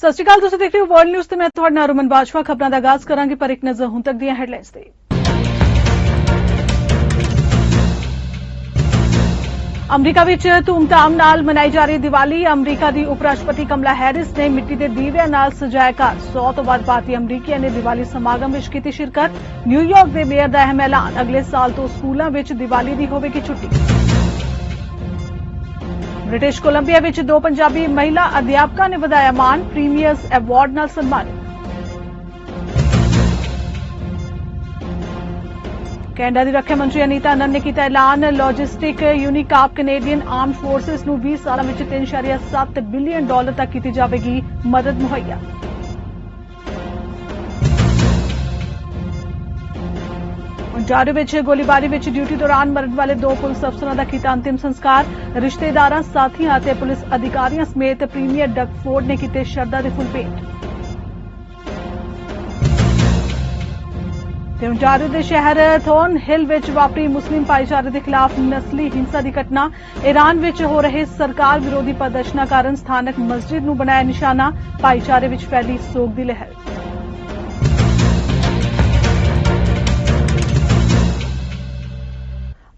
ਸਤਿ ਸ਼੍ਰੀ ਅਕਾਲ, ਤੁਸੀਂ ਦੇਖ ਰਹੇ ਹੋ ਵਰਲਡ ਨਿਊਜ਼ ਤੇ ਮੈਂ ਤੁਹਾਡੇ ਨਾਲ ਰਮਨ ਬਾਜਵਾ। ਖਬਰਾਂ ਦਾ ਆਗਾਜ਼ ਕਰਾਂਗੇ ਪਰ ਇੱਕ ਨਜ਼ਰ ਹੁਣ ਤੱਕ ਦੀਆਂ ਹੈਡਲਾਈਨਸ ਤੇ। ਅਮਰੀਕਾ ਵਿੱਚ ਧੂਮਧਾਮ ਨਾਲ ਮਨਾਈ ਜਾ ਰਹੀ ਦੀਵਾਲੀ। ਅਮਰੀਕਾ ਦੀ ਉਪ ਰਾਸ਼ਟਰਪਤੀ ਕਮਲਾ ਹੈਰਿਸ ਨੇ ਮਿੱਟੀ ਦੇ ਦੀਵਿਆਂ ਨਾਲ ਸਜਾਇਆ ਘਰ। 100 ਤੋਂ ਵੱਧ ਭਾਰਤੀ ਅਮਰੀਕੀਆਂ ਨੇ ਦੀਵਾਲੀ ਸਮਾਗਮ ਵਿੱਚ ਕੀਤੀ ਸ਼ਿਰਕਤ। ਨਿਊਯਾਰਕ ਦੇ ਮੇਅਰ ਦਾ ਅਹਿਮ ਐਲਾਨ, ਅਗਲੇ ਸਾਲ ਤੋਂ ਸਕੂਲਾਂ ਵਿੱਚ ਦੀਵਾਲੀ ਦੀ ਹੋਵੇਗੀ ਛੁੱਟੀ। ਬ੍ਰਿਟਿਸ਼ ਕੋਲੰਬੀਆ ਵਿੱਚ 2 ਪੰਜਾਬੀ ਮਹਿਲਾ ਅਧਿਆਪਕਾਂ ਨੇ ਵਧਾਇਆ ਮਾਣ, ਪ੍ਰੀਮੀਅਰਸ ਐਵਾਰਡ ਨਾਲ ਸਨਮਾਨਿਤ। ਕੈਨੇਡਾ ਦੀ ਰੱਖਿਆ ਮੰਤਰੀ ਅਨੀਤਾ ਅਨੰਦ ਨੇ ਕੀਤਾ ਐਲਾਨ, ਲੌਜਿਸਟਿਕ ਯੂਨੀਕਾਪ ਕੈਨੇਡੀਅਨ ਆਰਮਡ ਫੋਰਸਿਸ ਨੂੰ 20 ਸਾਲਾਂ ਵਿੱਚ $3.7 ਬਿਲੀਅਨ ਤੱਕ ਕੀਤੀ ਜਾਵੇਗੀ ਮਦਦ ਮੁਹੱਈਆ। ਓਨਟਾਰੀਓ ਵਿੱਚ ਗੋਲੀਬਾਰੀ ਵਿੱਚ ਡਿਊਟੀ ਦੌਰਾਨ ਮਰਨ ਵਾਲੇ 2 ਪੁਲਿਸ ਅਫਸਰਾਂ ਦਾ ਕੀਤਾ ਅੰਤਿਮ ਸੰਸਕਾਰ। ਰਿਸ਼ਤੇਦਾਰਾਂ, ਸਾਥੀਆਂ ਅਤੇ ਪੁਲਿਸ ਅਧਿਕਾਰੀਆਂ ਸਮੇਤ ਪ੍ਰੀਮੀਅਰ ਡਗ ਫੋਰਡ ਨੇ ਕੀਤੇ ਸ਼ਰਧਾ ਦੇ ਫੁੱਲ ਭੇਟ। ਤੇ ਓਨਟਾਰੀਓ ਦੇ ਸ਼ਹਿਰ ਥੋਰਨ ਹਿਲ ਵਿੱਚ ਵਾਪਰੀ ਮੁਸਲਿਮ ਭਾਈਚਾਰੇ ਦੇ ਖਿਲਾਫ ਨਸਲੀ ਹਿੰਸਾ ਦੀ ਘਟਨਾ। ਈਰਾਨ ਵਿੱਚ ਹੋ ਰਹੇ ਸਰਕਾਰ ਵਿਰੋਧੀ ਪ੍ਰਦਰਸ਼ਨਾਂ ਕਾਰਨ ਸਥਾਨਕ ਮਸਜਿਦ ਨੂੰ ਬਣਾਇਆ ਨਿਸ਼ਾਨਾ। ਭਾਈਚਾਰੇ ਵਿੱਚ ਫੈਲੀ ਸੋਗ ਦੀ ਲਹਿਰ।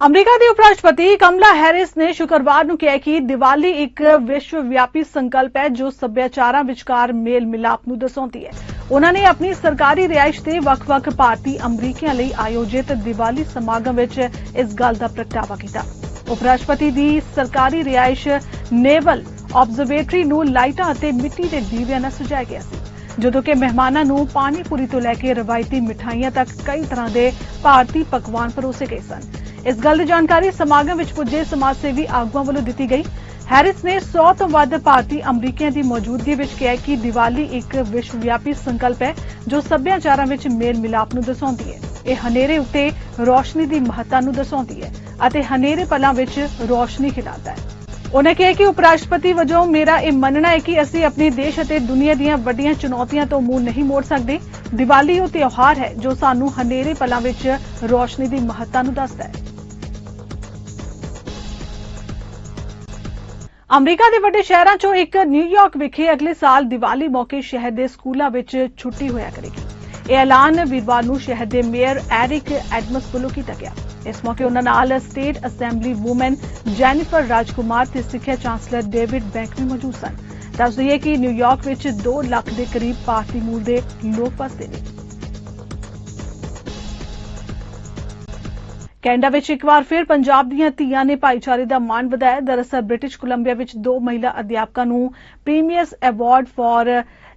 ਅਮਰੀਕਾ ਦੀ ਉਪ ਰਾਸ਼ਟਰਪਤੀ ਕਮਲਾ ਹੈਰਿਸ ਨੇ ਸ਼ੁੱਕਰਵਾਰ ਨੂੰ ਕਿਹਾ ਕਿ ਦੀਵਾਲੀ ਇੱਕ ਵਿਸ਼ਵ ਵਿਆਪੀ ਸੰਕਲਪ ਹੈ ਜੋ ਸੱਭਿਆਚਾਰਾਂ ਵਿਚਕਾਰ ਮੇਲ ਮਿਲਾਪ ਨੂੰ ਦਰਸਾਉਂਦੀ ਹੈ। ਉਨ੍ਹਾਂ ਨੇ ਆਪਣੀ ਸਰਕਾਰੀ ਰਿਹਾਇਸ਼ ਤੇ ਵੱਖ-ਵੱਖ ਭਾਰਤੀ ਅਮਰੀਕੀਆਂ ਲਈ ਆਯੋਜਿਤ ਦੀਵਾਲੀ ਸਮਾਗਮ ਵਿੱਚ ਇਸ ਗੱਲ ਦਾ ਪ੍ਰਗਟਾਵਾ ਕੀਤਾ। ਉਪ ਰਾਸ਼ਟਰਪਤੀ ਦੀ ਸਰਕਾਰੀ ਰਿਹਾਇਸ਼ ਨੇਵਲ ਆਬਜ਼ਰਵੇਟਰੀ ਨੂੰ ਲਾਈਟਾਂ ਅਤੇ ਮਿੱਟੀ ਦੇ ਦੀਵਿਆਂ ਨਾਲ ਸਜਾਇਆ ਗਿਆ ਸੀ, ਜਦੋਂ ਕਿ ਮਹਿਮਾਨਾਂ ਨੂੰ ਪਾਣੀ ਪੂਰੀ ਤੋਂ ਲੈ ਕੇ ਰਵਾਇਤੀ ਮਿਠਾਈਆਂ ਤੱਕ ਕਈ ਤਰ੍ਹਾਂ ਦੇ ਭਾਰਤੀ ਪਕਵਾਨ ਪਰੋਸੇ ਗਏ ਸਨ। ਇਸ ਗੱਲ ਦੀ ਜਾਣਕਾਰੀ ਸਮਾਗਮ ਵਿੱਚ ਪੁੱਜੇ ਸਮਾਜ ਸੇਵੀ ਆਗੂਆਂ ਵੱਲੋਂ ਦਿੱਤੀ ਗਈ। ਹੈਰਿਸ ਨੇ 100 ਤੋਂ ਵੱਧ ਭਾਰਤੀ ਅਮਰੀਕੀਆਂ ਦੀ ਮੌਜੂਦਗੀ ਵਿੱਚ ਕਿਹਾ ਕਿ ਦੀਵਾਲੀ ਇੱਕ ਵਿਸ਼ਵ ਵਿਆਪੀ ਸੰਕਲਪ ਹੈ ਜੋ ਸੱਭਿਆਚਾਰਾਂ ਵਿੱਚ ਮੇਲ ਮਿਲਾਪ ਨੂੰ ਦਰਸਾਉਂਦੀ ਹੈ। ਇਹ ਹਨੇਰੇ ਉੱਤੇ ਰੋਸ਼ਨੀ ਦੀ ਮਹੱਤਤਾ ਨੂੰ ਦਰਸਾਉਂਦੀ ਹੈ ਅਤੇ ਹਨੇਰੇ ਪਲਾਂ ਵਿੱਚ ਰੋਸ਼ਨੀ ਖਿਲਾਰਦਾ ਹੈ। ਉਨ੍ਹਾਂ ਕਿਹਾ ਕਿ ਉਪ ਰਾਸ਼ਟਰਪਤੀ ਵਜੋਂ ਮੇਰਾ ਇਹ ਮੰਨਣਾ ਹੈ ਕਿ ਅਸੀਂ ਆਪਣੇ ਦੇਸ਼ ਅਤੇ ਦੁਨੀਆ ਦੀਆਂ ਵੱਡੀਆਂ ਚੁਣੌਤੀਆਂ ਤੋਂ ਮੂੰਹ ਨਹੀਂ ਮੋੜ ਸਕਦੇ। ਦੀਵਾਲੀ ਉਹ ਤਿਉਹਾਰ ਹੈ ਜੋ ਸਾਨੂੰ ਹਨੇਰੇ ਪਲਾਂ ਵਿੱਚ ਰੋਸ਼ਨੀ ਦੀ ਮਹੱਤਤਾ ਨੂੰ ਦੱਸਦਾ ਹੈ। ਅਮਰੀਕਾ ਦੇ ਵੱਡੇ ਸ਼ਹਿਰਾਂ ਚੋਂ ਇੱਕ ਨਿਊਯਾਰਕ ਵਿਖੇ ਅਗਲੇ ਸਾਲ ਦੀਵਾਲੀ ਮੌਕੇ ਸ਼ਹਿਰ ਦੇ ਸਕੂਲਾਂ ਵਿੱਚ ਛੁੱਟੀ ਹੋਇਆ ਕਰੇਗੀ। ਇਹ ਐਲਾਨ ਵੀਰਵਾਰ ਨੂੰ ਸ਼ਹਿਰ ਦੇ ਮੇਅਰ ਐਰਿਕ ਐਡਮਸ ਵੱਲੋਂ ਕੀਤਾ ਗਿਆ। ਇਸ ਮੌਕੇ ਉਨ੍ਹਾਂ ਨਾਲ ਸਟੇਟ ਅਸੈਂਬਲੀ ਵੂਮਨ ਜੈਨੀਫਰ ਰਾਜਕੁਮਾਰ ਤੇ ਸਿੱਖਿਆ ਚਾਂਸਲਰ ਡੇਵਿਡ ਬੈਂਕ ਵੀ ਮੌਜੂਦ ਸਨ। ਦੱਸ ਦਈਏ ਕਿ ਨਿਊਯਾਰਕ ਵਿੱਚ 2 ਲੱਖ ਦੇ ਕਰੀਬ ਭਾਰਤੀ ਮੂਲ ਦੇ ਲੋਕ ਵਸਦੇ ਨੇ। ਕੈਨੇਡਾ ਵਿੱਚ ਇੱਕ ਵਾਰ ਫਿਰ ਪੰਜਾਬ ਦੀਆਂ ਧੀਆਂ ਨੇ ਭਾਈਚਾਰੇ ਦਾ ਮਾਣ ਵਧਾਇਆ। ਦਰਅਸਲ ਬ੍ਰਿਟਿਸ਼ ਕੋਲੰਬੀਆ ਵਿੱਚ 2 ਮਹਿਲਾ ਅਧਿਆਪਕਾਂ ਨੂੰ premier's award for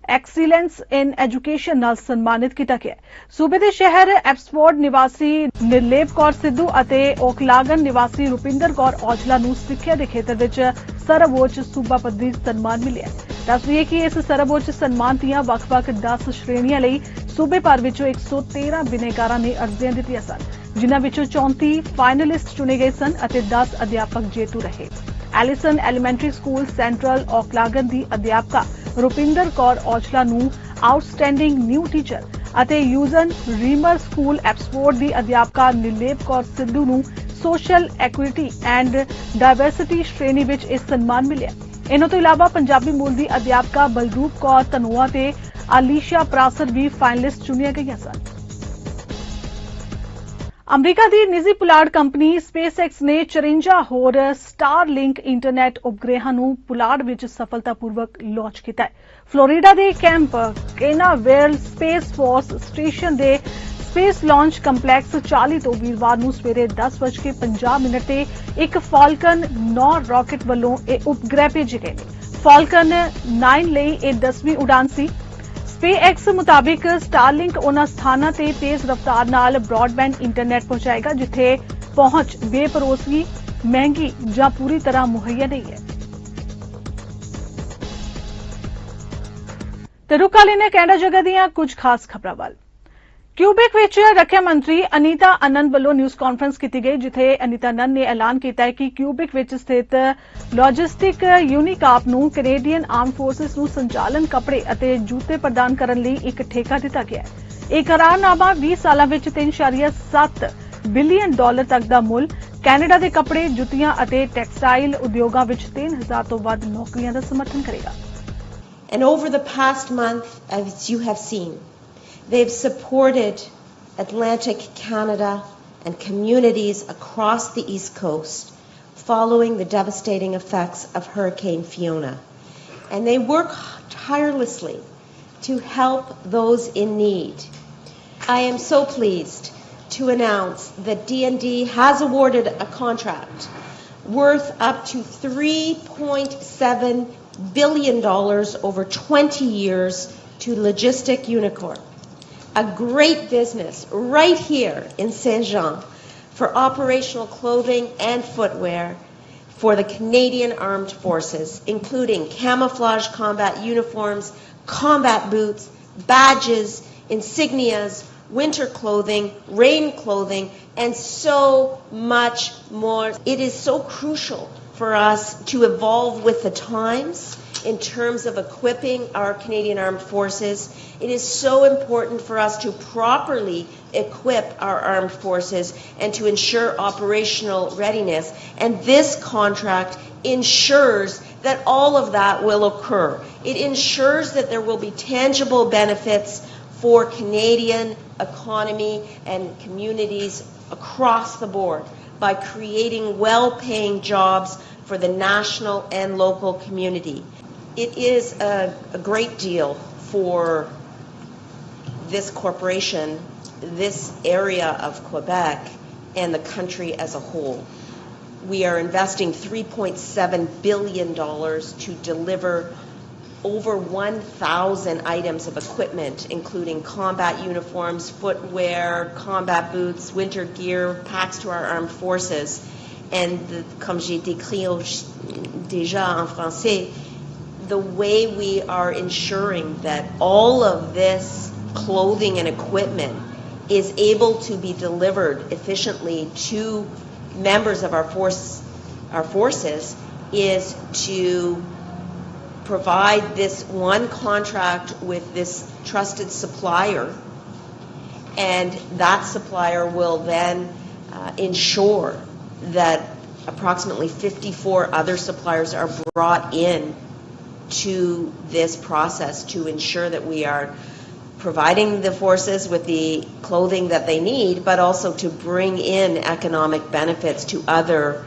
excellence in education ਨਾਲ ਸਨਮਾਨਿਤ ਕੀਤਾ ਗਿਆ। ਸੂਬੇ ਦੇ ਸ਼ਹਿਰ ਐਬਸਫੋਰਡ ਨਿਵਾਸੀ ਨਿਰਲੇਪ ਕੌਰ ਸਿੱਧੂ ਅਤੇ ਓਕਲਾਗਨ ਨਿਵਾਸੀ ਰੁਪਿੰਦਰ ਕੌਰ ਔਜਲਾ ਨੂੰ ਸਿੱਖਿਆ ਦੇ ਖੇਤਰ ਵਿੱਚ ਸਰਵਉੱਚ ਸੂਬਾ ਪੱਧਰੀ ਸਨਮਾਨ ਮਿਲਿਆ। ਦੱਸ ਦਈਏ ਕਿ ਇਸ ਸਰਵਉੱਚ ਸਨਮਾਨ ਦੀਆਂ ਵੱਖ-ਵੱਖ 10 ਸ਼੍ਰੇਣੀਆਂ ਲਈ ਸੂਬੇ ਭਰ ਵਿੱਚੋਂ 113 ਬਿਨੇਕਾਰਾਂ ਨੇ ਅਰਜ਼ੀਆਂ ਦਿੱਤੀਆਂ ਸਨ, ਜਿਨ੍ਹਾਂ ਵਿੱਚੋਂ 34 ਫਾਈਨਲਿਸਟ ਚੁਣੇ ਗਏ ਸਨ ਅਤੇ 10 ਅਧਿਆਪਕ ਜੇਤੂ ਰਹੇ। ਐਲਿਸਨ ਐਲੀਮੈਂਟਰੀ ਸਕੂਲ ਸੈਂਟਰਲ ਓਕਲਾਗਨ ਦੀ ਅਧਿਆਪਕਾ ਰੁਪਿੰਦਰ ਕੌਰ ਔਜਲਾ ਨੂੰ ਆਊਟਸਟੈਂਡਿੰਗ ਨਿਊ ਟੀਚਰ ਅਤੇ ਯੂਜ਼ਨ ਰੀਮਰ ਸਕੂਲ ਐਬਸਫੋਰਡ ਦੀ ਅਧਿਆਪਕਾ ਨਿਰਲੇਪ ਕੌਰ ਸਿੱਧੂ ਨੂੰ ਸੋਸ਼ਲ ਐਕੁਇਟੀ ਐਂਡ ਡਾਇਵਰਸਿਟੀ ਸ਼੍ਰੇਣੀ ਵਿੱਚ ਇਹ ਸਨਮਾਨ ਮਿਲਿਆ। ਇਨ੍ਹਾਂ ਤੋਂ ਇਲਾਵਾ ਪੰਜਾਬੀ ਮੂਲ ਦੀ ਅਧਿਆਪਕਾ ਬਲਰੂਪ ਕੌਰ ਧਨੋਆ ਤੇ ਆਲੀਸ਼ਾ ਪ੍ਰਾਸਰ ਵੀ ਫਾਈਨਲਿਸਟ ਚੁਣੀਆਂ ਗਈਆਂ ਸਨ। ਅਮਰੀਕਾ ਦੀ ਨਿੱਜੀ ਪੁਲਾੜ ਕੰਪਨੀ ਸਪੇਸਐਕਸ ਨੇ 54 ਹੋਰ ਸਟਾਰਲਿੰਕ ਇੰਟਰਨੈਟ ਉਪਗ੍ਰਹਿਾਂ ਨੂੰ ਪੁਲਾੜ ਵਿੱਚ ਸਫਲਤਾਪੂਰਵਕ ਲਾਂਚ ਕੀਤਾ ਹੈ। ਫਲੋਰੀਡਾ ਦੇ ਕੈਂਪ ਕੇਨਾਵੇਰਲ ਸਪੇਸ ਫੋਰਸ ਸਟੇਸ਼ਨ ਦੇ ਸਪੇਸ ਲਾਂਚ ਕੰਪਲੈਕਸ 40 ਤੋਂ ਵੀਰਵਾਰ ਨੂੰ ਸਵੇਰੇ 10:50 ਤੇ ਇੱਕ ਫਾਲਕਨ 9 ਰਾਕੇਟ ਵੱਲੋਂ ਇਹ ਉਪਗ੍ਰਹਿ ਭੇਜੇ ਗਏ ਨੇ। ਫਾਲਕਨ 9 ਲਈ ਇਹ 10ਵੀਂ ਉਡਾਨ ਸੀ। ਸਪੇਸਐਕਸ ਮੁਤਾਬਿਕ ਸਟਾਰਲਿੰਕ ਉਹਨਾਂ ਸਥਾਨਾਂ ਤੇ ਤੇਜ਼ ਰਫ਼ਤਾਰ ਨਾਲ ਬ੍ਰਾਡਬੈਂਡ ਇੰਟਰਨੈਟ ਪਹੁੰਚਾਏਗਾ ਜਿੱਥੇ ਪਹੁੰਚ ਬੇਭਰੋਸਗੀ, ਮਹਿੰਗੀ ਜਾਂ ਪੂਰੀ ਤਰ੍ਹਾਂ ਮੁਹੱਈਆ ਨਹੀਂ ਹੈ। ਤੇ ਰੁਕ ਲੈਣੇ ਕੈਨੇਡਾ ਜਗ੍ਹਾ ਦੀਆਂ ਕੁਝ ਖਾਸ ਖਬਰਾਂ ਵੱਲ। ਕਿਊਬਿਕ ਵਿੱਚ ਰੱਖਿਆ ਮੰਤਰੀ ਅਨੀਤਾ ਅਨੰਦ ਵੱਲੋਂ ਨਿਊਜ਼ ਕਾਨਫਰੰਸ ਕੀਤੀ ਗਈ, ਜਿੱਥੇ ਅਨੀਤਾ ਅਨੰਦ ਨੇ ਐਲਾਨ ਕੀਤਾ ਹੈ ਕਿ ਕਿਊਬਿਕ ਵਿੱਚ ਸਥਿਤ ਲੌਜਿਸਟਿਕ ਯੂਨੀਕਾਪ ਨੂੰ ਕੈਨੇਡੀਅਨ ਆਰਮਡ ਫੋਰਸਿਸ ਨੂੰ ਸੰਚਾਲਨ, ਕੱਪੜੇ ਅਤੇ ਜੁੱਤੇ ਪ੍ਰਦਾਨ ਕਰਨ ਲਈ ਇੱਕ ਠੇਕਾ ਦਿੱਤਾ ਗਿਆ ਹੈ। ਇਹ ਕਰਾਰਨਾਮਾ 20 ਸਾਲਾਂ ਵਿੱਚ $3.7 ਬਿਲੀਅਨ ਤੱਕ ਦਾ ਮੁੱਲ ਕੈਨੇਡਾ ਦੇ ਕੱਪੜੇ, ਜੁੱਤੀਆਂ ਅਤੇ ਟੈਕਸਟਾਈਲ ਉਦਯੋਗਾਂ ਵਿੱਚ 3000 ਤੋਂ ਵੱਧ ਨੌਕਰੀਆਂ ਦਾ ਸਮਰਥਨ ਕਰੇਗਾ। And over the past month, as you have seen, they've supported Atlantic Canada and communities across the East Coast following the devastating effects of Hurricane Fiona. And they work tirelessly to help those in need. I am so pleased to announce that D&D has awarded a contract worth up to $3.7 billion over 20 years to Logistic Unicorn, a great business right here in Saint-Jean for operational clothing and footwear for the Canadian Armed Forces, including camouflage combat uniforms, combat boots, badges, insignias, winter clothing, rain clothing, and so much more. It is so crucial for us to evolve with the times in terms of equipping our Canadian Armed Forces. It is so important for us to properly equip our armed forces and to ensure operational readiness. And this contract ensures that all of that will occur. It ensures that there will be tangible benefits for Canadian economy and communities across the board by creating well-paying jobs for the national and local community. It is a great deal for this corporation, this area of Quebec, and the country as a whole. We are investing $3.7 billion to deliver over 1,000 items of equipment, including combat uniforms, footwear, combat boots, winter gear, packs to our armed forces. And comme j'ai décrit déjà en français, the way we are ensuring that all of this clothing and equipment is able to be delivered efficiently to members of our forces is to provide this one contract with this trusted supplier, and that supplier will then ensure that approximately 54 other suppliers are brought in to this process to ensure that we are providing the forces with the clothing that they need, but also to bring in economic benefits to other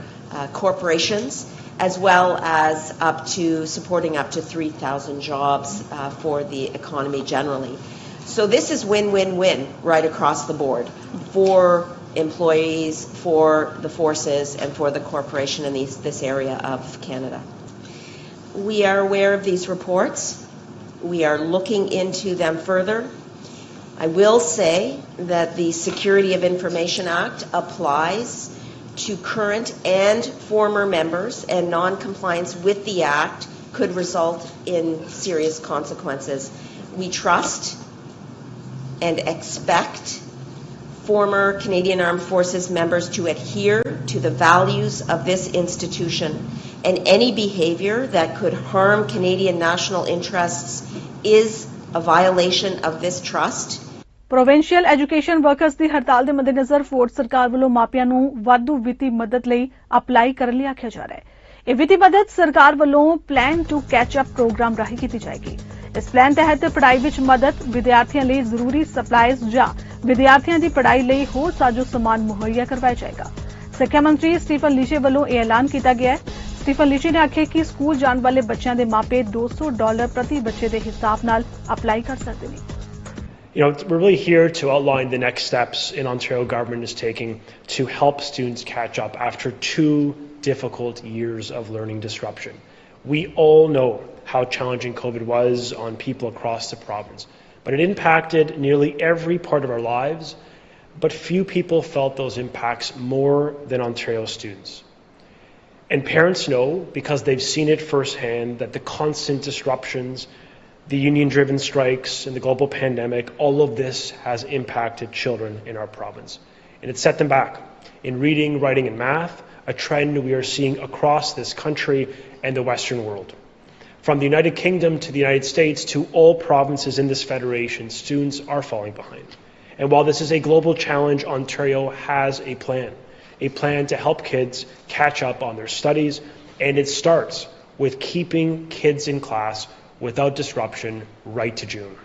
corporations, as well as supporting up to 3,000 jobs for the economy generally. So this is win-win-win right across the board for employees, for the forces, and for the corporation in this area of Canada. We are aware of these reports. We are looking into them further. I will say that the Security of Information Act applies to current and former members, and non-compliance with the Act could result in serious consequences. We trust and expect former Canadian Armed Forces members to adhere to the values of this institution, and any behavior that could harm Canadian national interests is a violation of this trust. Provincial education workers ਦੀ ਹੜਤਾਲ ਦੇ ਮੱਦੇਨਜ਼ਰ Ford ਸਰਕਾਰ ਵੱਲੋਂ ਮਾਪਿਆਂ ਨੂੰ ਵਾਧੂ ਵਿੱਤੀ ਮਦਦ ਲਈ ਅਪਲਾਈ ਕਰਨ ਲਈ ਆਖਿਆ ਜਾ ਰਿਹਾ ਹੈ। ਇਹ ਵਿੱਤੀ ਮਦਦ ਸਰਕਾਰ ਵੱਲੋਂ plan to catch up programme ਰਾਹੀਂ ਕੀਤੀ ਜਾਏਗੀ। ਇਸ ਪਲਾਨ ਤਹਿਤ ਪੜ੍ਹਾਈ ਵਿੱਚ ਮਦਦ, ਵਿਦਿਆਰਥੀਆਂ ਲਈ ਜ਼ਰੂਰੀ ਸਪਲਾਈਜ਼ ਜਾਂ ਵਿਦਿਆਰਥੀਆਂ ਦੀ ਪੜ੍ਹਾਈ ਲਈ ਹੋਰ ਸਾਜ਼ੋ ਸਮਾਨ ਮੁਹੱਈਆ ਕਰਵਾਇਆ ਜਾਏਗਾ। ਸਿੱਖਿਆ ਮੰਤਰੀ ਸਟੀਫਨ ਲੀਸ਼ੇ ਵੱਲੋਂ ਇਹ ਐਲਾਨ ਕੀਤਾ ਗਿਆ ਹੈ। ਸਟੀਫਨ ਲੀਸ਼ੇ ਨੇ ਆਖਿਆ ਕਿ ਸਕੂਲ ਜਾਣ ਵਾਲੇ ਬੱਚਿਆਂ ਦੇ ਮਾਪੇ $200 ਪ੍ਰਤੀ ਬੱਚੇ ਦੇ ਹਿਸਾਬ ਨਾਲ ਅਪਲਾਈ ਕਰ ਸਕਦੇ ਨੇ। You know, we're really here to outline the next steps in Ontario government is taking to help students catch up after 2 difficult years of learning disruption. We all know how challenging COVID was on people across the province, but it impacted nearly every part of our lives, but few people felt those impacts more than Ontario students. And parents know, because they've seen it firsthand, that the constant disruptions, the union-driven strikes and the global pandemic, all of this has impacted children in our province. And it's set them back in reading, writing, and math, a trend we are seeing across this country and the Western world. From the United Kingdom to the United States to all provinces in this federation, students are falling behind. And while this is a global challenge, Ontario has a plan to help kids catch up on their studies, and it starts with keeping kids in class without disruption right to June.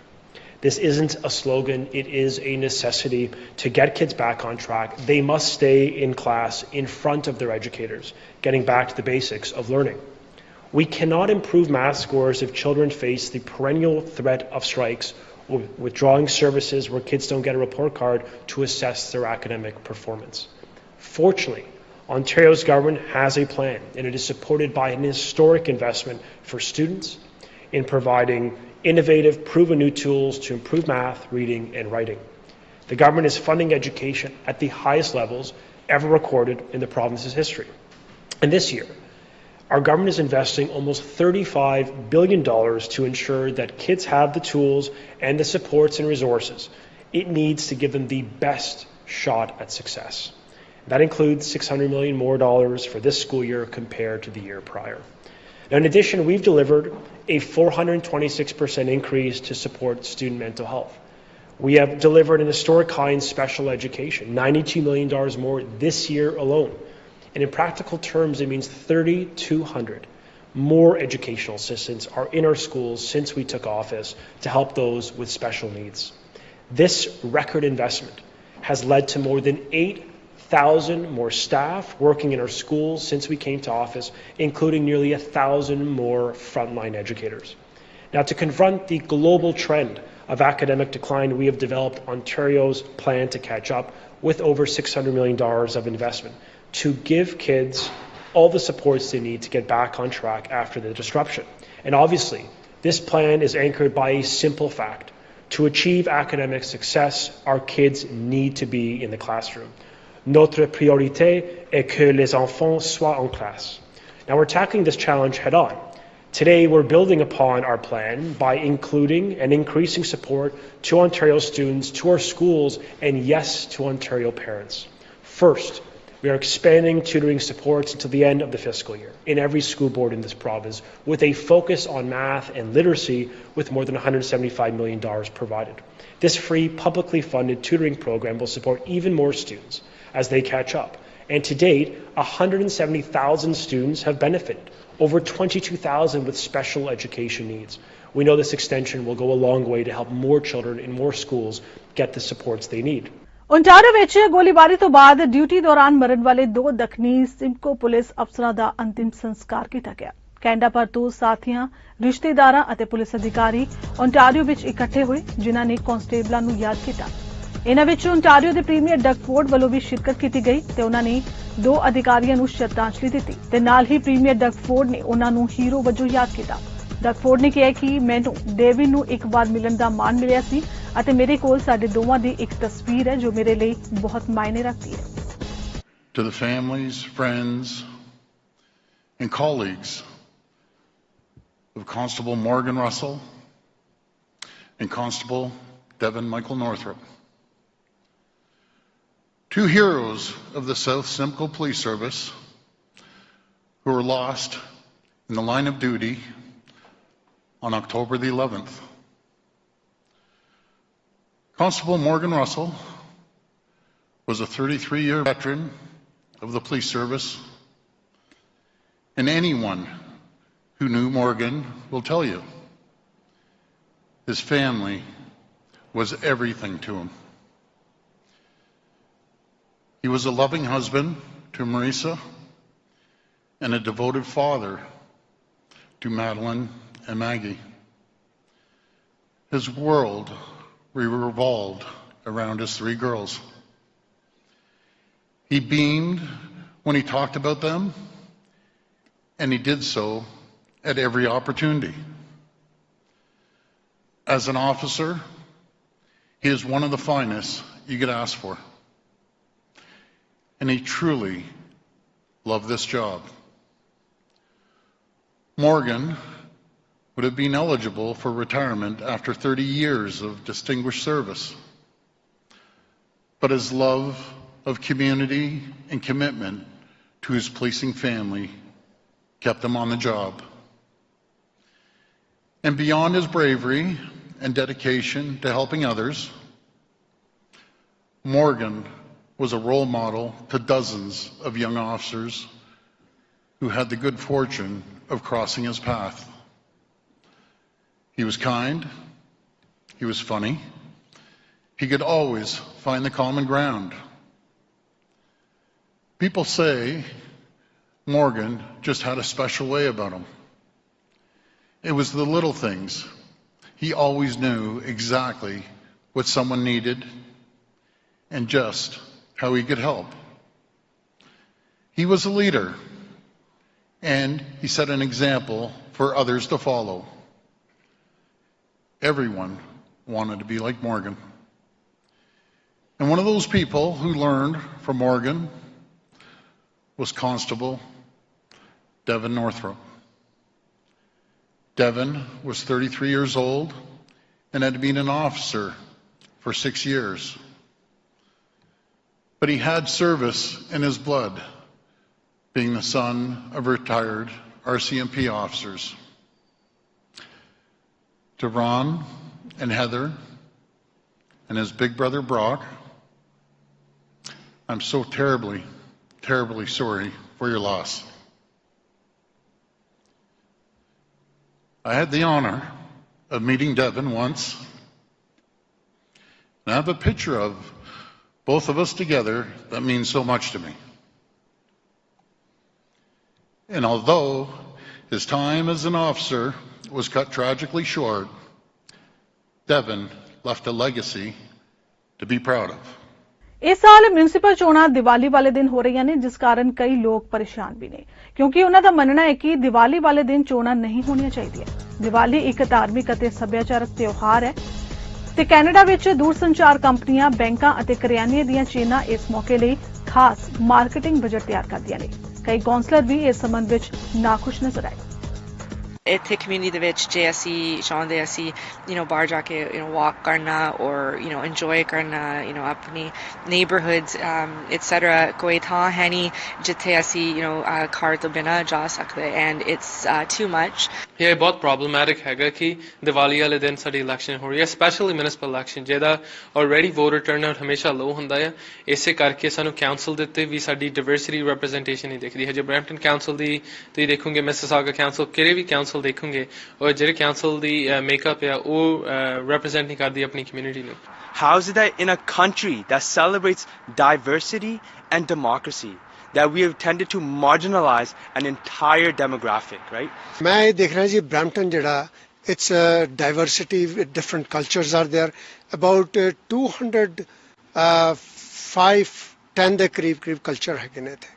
This isn't a slogan, it is a necessity to get kids back on track. They must stay in class in front of their educators, getting back to the basics of learning. We cannot improve math scores if children face the perennial threat of strikes or withdrawing services where kids don't get a report card to assess their academic performance. Fortunately, Ontario's government has a plan, and it is supported by an historic investment for students in providing innovative, proven new tools to improve math, reading, and writing. The government is funding education at the highest levels ever recorded in the province's history. And this year, our government is investing almost $35 billion to ensure that kids have the tools and the supports and resources it needs to give them the best shot at success. That includes $600 million more for this school year compared to the year prior. Now, in addition, we've delivered a 426% increase to support student mental health. We have delivered an historic high in special education, $92 million more this year alone. And in practical terms, it means 3,200 more educational assistants are in our schools since we took office to help those with special needs. This record investment has led to more than 8,000 more staff working in our schools since we came to office, including nearly 1,000 more frontline educators. Now, to confront the global trend of academic decline, we have developed Ontario's plan to catch up with over $600 million of investment to give kids all the supports they need to get back on track after the disruption. And obviously, this plan is anchored by a simple fact. To achieve academic success, our kids need to be in the classroom. Notre priorité est que les enfants soient en classe. Now, we're tackling this challenge head on. Today, we're building upon our plan by including and increasing support to Ontario students, to our schools, and yes, to Ontario parents. First, we are expanding tutoring supports until the end of the fiscal year in every school board in this province, with a focus on math and literacy with more than $175 million provided. This free, publicly funded tutoring program will support even more students as they catch up. And to date, 170,000 students have benefited, over 22,000 with special education needs. We know this extension will go a long way to help more children in more schools get the supports they need. Ontario ਵਿੱਚ ਗੋਲੀਬਾਰੀ ਤੋਂ ਬਾਅਦ duty ਦੌਰਾਨ ਮਰਨ ਵਾਲੇ 2 ਦੱਖਣੀ ਸਿੰਪਕੋ police ਅਫਸਰਾਂ ਦਾ ਅੰਤਿਮ ਸੰਸਕਾਰ ਕੀਤਾ ਗਿਆ। ਕੈਨੇਡਾ ਭਰ ਤੋਂ ਸਾਥੀਆਂ, ਰਿਸ਼ਤੇਦਾਰਾਂ ਅਤੇ ਪੁਲਿਸ ਅਧਿਕਾਰੀ ਓਂਟਾਰੀਓ ਵਿੱਚ ਇਕੱਠੇ ਹੋਏ, ਜਿਨ੍ਹਾਂ ਨੇ ਕਨਸਟੇਬਲਾਂ ਨੂੰ ਯਾਦ ਕੀਤਾ। ਇਹਨਾਂ ਵਿੱਚ ਓਂਟਾਰੀਓ ਦੇ ਪ੍ਰੀਮੀਅਰ ਡਗ ਫੋਰਡ ਵੱਲੋਂ ਵੀ ਸ਼ਿਰਕਤ ਕੀਤੀ ਗਈ ਤੇ ਉਹਨਾਂ ਨੇ 2 ਅਧਿਕਾਰੀਆਂ ਨੂੰ ਸ਼ਰਧਾਂਜਲੀ ਦਿੱਤੀ ਤੇ ਨਾਲ ਹੀ ਪ੍ਰੀਮੀਅਰ ਡਗ ਫੋਰਡ ਨੇ ਉਹਨਾਂ ਨੂੰ ਹੀਰੋ ਵਜੋਂ ਯਾਦ ਕੀਤਾ। ਡਗ ਫੋਰਡ ਨੇ ਕਿਹਾ ਕਿ ਮੈਨੂੰ ਡੇਵਿਡ ਨੂੰ ਇੱਕ ਵਾਰ ਮਿਲਣ ਦਾ ਮਾਣ ਮਿਲਿਆ ਸੀ ਅਤੇ ਮੇਰੇ ਕੋਲ ਸਾਡੇ ਦੋਵਾਂ ਦੀ ਇੱਕ ਤਸਵੀਰ ਹੈ ਜੋ ਮੇਰੇ ਲਈ ਬਹੁਤ ਮਾਇਨੇ ਰੱਖਦੀ ਹੈ। To the families, friends, and colleagues of Constable Morgan Russell and Constable Devin Michael Northrup, 2 heroes of the South Simcoe Police Service who were lost in the line of duty on October the 11th. Constable Morgan Russell was a 33-year veteran of the police service, and anyone who knew Morgan will tell you his family was everything to him. He was a loving husband to Marisa and a devoted father to Madeline and Maggie. His world revolved around his 3 girls. He beamed when he talked about them, and he did so at every opportunity. As an officer, he is one of the finest you could ask for, and he truly loved this job. Morgan would have been eligible for retirement after 30 years of distinguished service. But his love of community and commitment to his policing family kept him on the job. And beyond his bravery and dedication to helping others, Morgan was a role model to dozens of young officers who had the good fortune of crossing his path. He was kind. He was funny. He could always find the common ground. People say Morgan just had a special way about him. It was the little things. He always knew exactly what someone needed and just how he could help. He was a leader, and he set an example for others to follow. Everyone wanted to be like Morgan. And one of those people who learned from Morgan was Constable Devin Northrop. Devin was 33 years old and had been an officer for 6 years. But he had service in his blood, being the son of retired RCMP officers. To Ron and Heather and his big brother Brock, I'm so terribly, terribly sorry for your loss. I had the honor of meeting Devin once, and I have a picture of both of us together that means so much to me. And although his time as an officer was cut tragically short, Devin left a legacy to be proud of. इस साल municipal चोणां Diwali ਵਾਲੇ ਦਿਨ ਹੋ ਰਹੀਆਂ ਨੇ, ਜਿਸ ਕਾਰਨ ਕਈ ਲੋਕ ਪਰੇਸ਼ਾਨ ਵੀ ਨੇ, ਕਿਉਂਕਿ ਉਹਨਾਂ ਦਾ ਮੰਨਣਾ ਹੈ ਕਿ ਦੀਵਾਲੀ ਵਾਲੇ ਦਿਨ ਚੋਣਾਂ ਨਹੀਂ ਹੋਣੀਆਂ ਚਾਹੀਦੀਆਂ। ਦੀਵਾਲੀ ਇੱਕ ਧਾਰਮਿਕ ਅਤੇ ਸੱਭਿਆਚਾਰਕ ਤਿਉਹਾਰ ਹੈ ਤੇ ਕੈਨੇਡਾ ਵਿੱਚ ਦੂਰਸੰਚਾਰ ਕੰਪਨੀਆਂ, ਬੈਂਕਾਂ ਅਤੇ ਕਰਿਆਨੇ ਦੀਆਂ ਚੇਨਾਂ ਇਸ ਮੌਕੇ ਲਈ ਖਾਸ ਮਾਰਕੀਟਿੰਗ ਬਜਟ ਤਿਆਰ ਕਰਦੀਆਂ ਨੇ। ਕਈ ਕੌਂਸਲਰ ਵੀ ਇਸ ਸੰਬੰਧ ਵਿੱਚ ਨਾਖੁਸ਼ ਨਜ਼ਰ ਆਏ। ਇੱਥੇ ਕਮਿਊਨਿਟੀ ਦੇ ਵਿੱਚ ਜੇ ਅਸੀਂ ਚਾਹੁੰਦੇ ਅਸੀਂ ਬਾਹਰ ਜਾ ਕੇ ਵਾਕ ਕਰਨਾ ਔਰ ਇੰਜੋਏ ਕਰਨਾ ਆਪਣੀ ਨੇਬਰਹੁੱਡਸ ਐਟਸੈਟਰਾ, ਕੋਈ ਥਾਂ ਹੈ ਨਹੀਂ ਜਿੱਥੇ ਅਸੀਂ ਕਾਰ ਤੋਂ ਬਿਨਾਂ ਜਾ ਸਕਦੇ ਐਂਡ ਇਟਸ ਟੂ ਮੱਚ। ਇਹ ਬਹੁਤ ਪ੍ਰੋਬਲਮੈਟਿਕ ਹੈਗਾ ਕਿ ਦੀਵਾਲੀ ਵਾਲੇ ਦਿਨ ਸਾਡੀ ਇਲੈਕਸ਼ਨ ਹੋ ਰਹੀ ਹੈ, ਸਪੈਸ਼ਲੀ ਮਿਊਨਿਸਪਲ ਇਲੈਕਸ਼ਨ, ਜਿਹਦਾ ਆਲਰੇਡੀ ਵੋਟਰ ਟਰਨਆਊਟ ਹਮੇਸ਼ਾ ਲੋ ਹੁੰਦਾ ਹੈ। ਇਸੇ ਕਰਕੇ ਸਾਨੂੰ ਕਾਉਂਸਲ ਦੇ ਉੱਤੇ ਵੀ ਸਾਡੀ ਡਾਇਵਰਸਿਟੀ ਰਿਪਰੈਜ਼ੈਂਟੇਸ਼ਨ ਨਹੀਂ ਦਿਖਦੀ ਹੈ। ਜੇ ਬਰੈਂਪਟਨ ਕਾਉਂਸਲ ਦੀ ਤੁਸੀਂ ਦੇਖੋਗੇ, ਮਿਸਿਸਾਗਾ ਕਾਉਂਸਲ, ਕਿਹੜੇ ਵੀ ਕਾਉਂਸਲ ਦੇਖੋਗੇ, ਔਰ ਜਿਹੜੇ ਕਾਉਂਸਲ ਦੀ ਮੇਕਅਪ ਆ ਉਹ ਰਿਪਰੈਜ਼ੈਂਟ ਨਹੀਂ ਕਰਦੀ ਆਪਣੀ ਕਮਿਊਨਿਟੀ ਨੂੰ। How is it that in a country that celebrates diversity and democracy that we have tended to marginalize an entire demographic, right? मैं ये देख रहा जी ब्रैम्पटन जड़ा, it's diversity, different cultures are there, about 205-10 ਦੇ ਕਰੀਬ culture ਹੈਗੇ ਨੇ ਤੇ,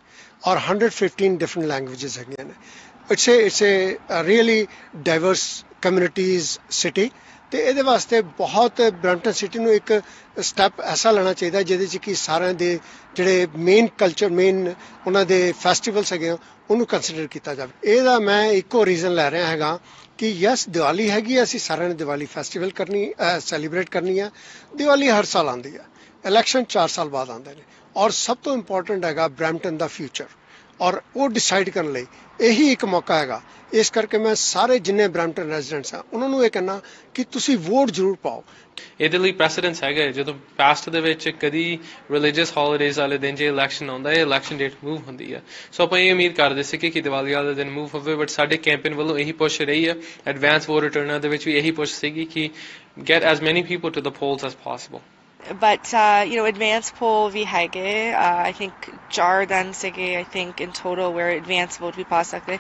ਔਰ 115 different languages ਹੈਗੀਆਂ ਨੇ। it's a really diverse communities city ਤੇ ਇਹਦੇ ਵਾਸਤੇ ਬਹੁਤ ਬਰੈਂਪਟਨ ਸਿਟੀ ਨੂੰ ਇੱਕ ਸਟੈਪ ਐਸਾ ਲੈਣਾ ਚਾਹੀਦਾ ਜਿਹਦੇ 'ਚ ਕਿ ਸਾਰਿਆਂ ਦੇ ਜਿਹੜੇ ਮੇਨ ਕਲਚਰ, ਮੇਨ ਉਹਨਾਂ ਦੇ ਫੈਸਟੀਵਲਸ ਹੈਗੇ ਉਹਨੂੰ ਕੰਸੀਡਰ ਕੀਤਾ ਜਾਵੇ। ਇਹਦਾ ਮੈਂ ਇੱਕੋ ਰੀਜ਼ਨ ਲੈ ਰਿਹਾ ਹੈਗਾ ਕਿ ਯਸ ਦੀਵਾਲੀ ਹੈਗੀ, ਅਸੀਂ ਸਾਰਿਆਂ ਨੇ ਦੀਵਾਲੀ ਫੈਸਟੀਵਲ ਕਰਨੀ, ਸੈਲੀਬ੍ਰੇਟ ਕਰਨੀ ਆ। ਦੀਵਾਲੀ ਹਰ ਸਾਲ ਆਉਂਦੀ ਆ, ਇਲੈਕਸ਼ਨ 4 ਸਾਲ ਬਾਅਦ ਆਉਂਦੇ ਨੇ, ਔਰ ਸਭ ਤੋਂ ਇੰਪੋਰਟੈਂਟ ਹੈਗਾ ਬਰੈਂਪਟਨ ਦਾ ਫਿਊਚਰ, ਔਰ ਉਹ ਡਿਸਾਈਡ ਕਰਨ ਲਈ ਇਹੀ ਇੱਕ ਮੌਕਾ ਹੈਗਾ। ਇਸ ਕਰਕੇ ਮੈਂ ਸਾਰੇ ਜਿੰਨੇ ਬਰੈਂਪਟਨ ਰੈਜ਼ੀਡੈਂਟਸ ਆ ਉਹਨਾਂ ਨੂੰ ਇਹ ਕਹਿਣਾ ਕਿ ਤੁਸੀਂ ਵੋਟ ਜ਼ਰੂਰ ਪਾਓ। ਇਹਦੇ ਲਈ ਪ੍ਰੈਸੀਡੈਂਸ ਹੈਗਾ, ਜਦੋਂ ਪਾਸਟ ਦੇ ਵਿੱਚ ਕਦੀ ਰਿਲੀਜੀਅਸ ਹੌਲੀਡੇਜ਼ ਵਾਲੇ ਦਿਨ ਜੇ ਇਲੈਕਸ਼ਨ ਆਉਂਦਾ ਹੈ, ਇਲੈਕਸ਼ਨ ਡੇਟ ਮੂਵ ਹੁੰਦੀ ਹੈ। ਸੋ ਆਪਾਂ ਇਹ ਉਮੀਦ ਕਰਦੇ ਸੀ ਕਿ ਦੀਵਾਲੀ ਵਾਲੇ ਦਿਨ ਮੂਵ ਹੋਵੇ, ਬਟ ਸਾਡੇ ਕੈਂਪੇਨ ਵੱਲੋਂ ਇਹੀ ਪੁਸ਼ ਰਹੀ ਹੈ। ਐਡਵਾਂਸ ਵੋਟਰ ਟਰਨਆਊਟ ਦੇ ਵਿੱਚ ਵੀ ਇਹੀ ਪੁਸ਼ ਸੀਗੀ ਕਿ get as many people to the polls as possible. But advance poll vi haige, I think Jardan sige, I think in total where advance vote vi pa sakte.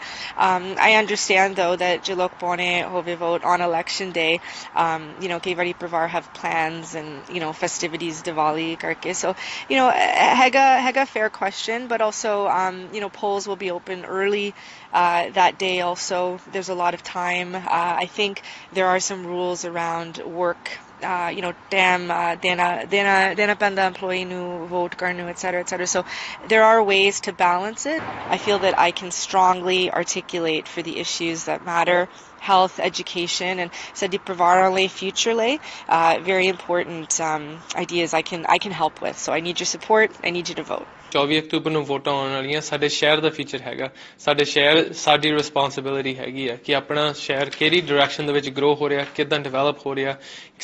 I understand though that Jilok Bone hove vote on election day, kei vari parivar have plans and festivities Diwali karke, so hega fair question, but also polls will be open early that day also. There's a lot of time. I think there are some rules around work, dena panda employee nu vote karnu, etc. So there are ways to balance it. I feel that I can strongly articulate for the issues that matter, health, education, and sadi pravarale future lay, very important ideas I can help with. So I need your support. I need you to vote. 24 October ਨੂੰ ਵੋਟਾਂ ਆਉਣ ਵਾਲੀਆਂ ਸਾਡੇ ਸ਼ਹਿਰ ਦਾ future ਹੈਗਾ ਸਾਡੇ ਸ਼ਹਿਰ ਸਾਡੀ ਰਿਸਪੌਂਸਿਬਿਲਿਟੀ ਹੈਗੀ ਹੈ ਕਿ ਆਪਣਾ ਸ਼ਹਿਰ ਕਿਹੜੀ ਡਾਇਰੈਕਸ਼ਨ ਦੇ ਵਿੱਚ ਗਰੋ ਹੋ ਰਿਹਾ ਕਿੱਦਾਂ ਡਿਵੈਲਪ ਹੋ ਰਿਹਾ